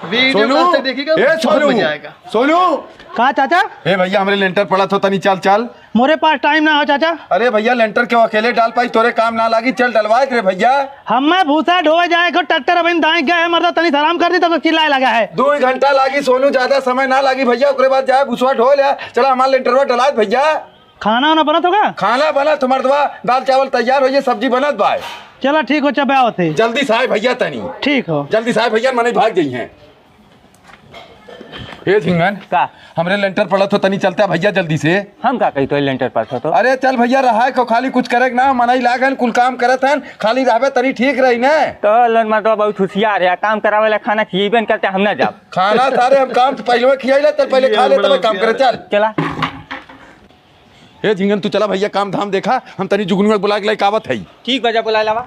Video से देखिएगा सोनू सोनू कहा चाचा? ए भैया हमरे लेंटर पड़ा था तनी चल चल। मोरे पास टाइम ना हो चाचा। अरे भैया लेंटर क्यों अकेले डाल पाई, तोरे काम ना लागी, चल डलवाए रे भैया। हमें भूसा ढोए जाए को ट्रैक्टर अभी दाएं गए है, मर्दा तनी सलाम कर दी तब तो चिल्लाए लगा है। 2 घंटा लागी सोनू, ज्यादा समय ना लागी भैया। उसके बाद जाए भूसवा ढो लिया, चला हमारा लेंटरवा डला भैया। खाना वाना बना होगा? खाना बना तुम्हारे दवा, दाल चावल तैयार हो, सब्जी बनत भाई। चलो ठीक हो चबे आओ थे। जल्दी से आए भैया तनी। ठीक हो जल्दी से आए भैया, मने भाग गई हैं। ए झिंगन का हमरे लेंटर पड़ा तो तनी चलता भैया जल्दी से। हम का कही तो लेंटर पर था तो। अरे चल भैया रहा को खाली कुछ करे ना, मनाई लागन कुल काम करत हन, खाली रहबे तनी ठीक रही ने। तो लन मतलब बहुत होशियार है, काम करावे ला खाना खिएबे करते हम ना जाब। खाना सारे हम काम पहले खियाइला, तब पहले खा ले तब काम करे। चल चला ए झिंगन तू चला भैया, काम धाम देखा, हम तनी जुगनू में बुला के लाइक आवत है। ठीक बजा बुला लावा।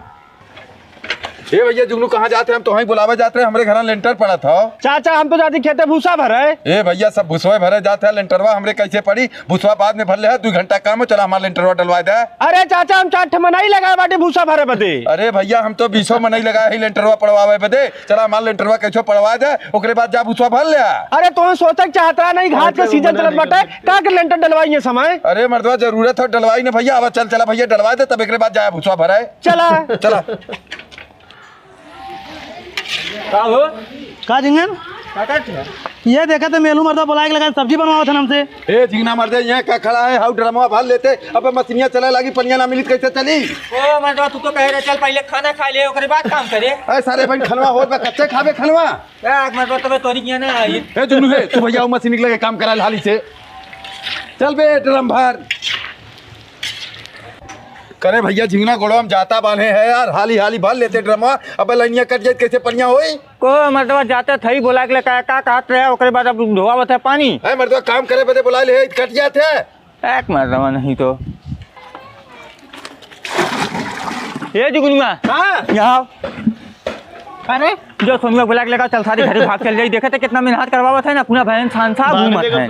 ए भैया जुगनू कहाँ जाते हैं? हम तो वहीं बुलावे जाते हैं, हमारे घर लेंटर पड़ा था। चाचा हम तो जाती खेते भूसा भरे। ए भैया सब भूसवा भरे जाते हैं, लेंटरवा हमरे कैसे पड़ी? भूसवा बाद में भर ले है, 2 घंटा काम हो, चला हमारा लेंटरवा डलवा दे। अरे चाचा हम 4 मनाई लगा बाटे भूसा भरे बदे। अरे भैया हम तो 20 में नहीं लगा ही लेंटरवा पड़वावे बदे, चला हमारा लेंटरवा कैसे पड़वा दे, ओकरे बाद जा भूसवा भर लिया। अरे तो सोचक चाहता नहीं, घाट का सीजन चलत बाटे, का के लेंटर डलवाइए समय। अरे मर्दवा जरूरत हो डलवाई ने भैया। अब चल चला भैया डलवा दे, तब एक बाद जाए भूसवा भराए। चला चला का झिंगन ये देखा तो मेलू मर्दा बुला के लगा सब्जी बनवाओ था हमसे। ए झिंगना मर्दे यहाँ क्या खड़ा है? हाउ ड्रामा भर लेते, अब मछलियाँ चला लगी, पनिया ना मिली कैसे चली? ओ मतलब तू तो कह रहा चल पहले खाना खा ले ओकरे बाद काम करे। अरे सारे भाई खनवा हो कच्चे खावे खनवा। मतलब तबे तोरी किया ना आई। ए जुगनू है तू भैया मशीन निकले काम करा हाली से। चल बे ड्रम भर करे भैया। झिंगना गोड़ो हम जाता बांधे है यार, हाली हाली भर लेते ड्रमा। अब लाइनिया कट जाए कैसे पनिया होई? को मतलब जाते थई बोला के का कहत रहे ओकरे बाद अब धोआवत है पानी। ए मर्दवा काम करे बदे बुला ले, कट जाते है। एक मतलब नहीं तो ये जुगनुआ हां यहाँ अरे जो सोनुआ बुला के लगा चल सारी घर भाग चल जाई। देखे थे कितना मेहनत करवावत है ना, पूरा बहन छान सा घूमत है।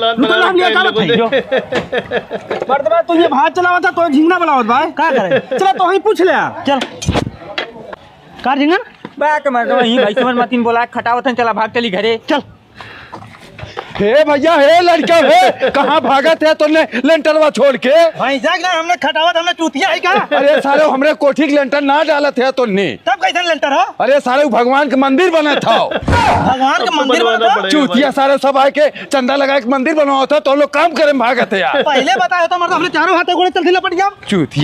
मर्दवा तू ये भात चलावा था तो झिंगना बुलावत भाई का करे? चला तो ही पूछ ले। चल का झिंगन बाक मतलब ही भाई समझ मतीन बोला खटावत है, चला भाग चली घरे। चल हे भैया हे लड़का हे कहाँ भागत है तूने लेंटरवा छोड़ के? भाई जाग ना हमने खटावत हमने चूतिया है का? अरे सारे हमरे कोठी के लेंटर ना डालत है तूने। तब कैसे लेंटर हो? अरे सारे भगवान के मंदिर बना था। भगवान के मंदिर बना था? चूतिया सारे सब आए के चंदा लगा के मंदिर बनवा था, तो लोग काम करे भागत है यार। पहले बताया तो मर्द अपने चारों हाथों गोड़े चलती लपट गया। चूतिया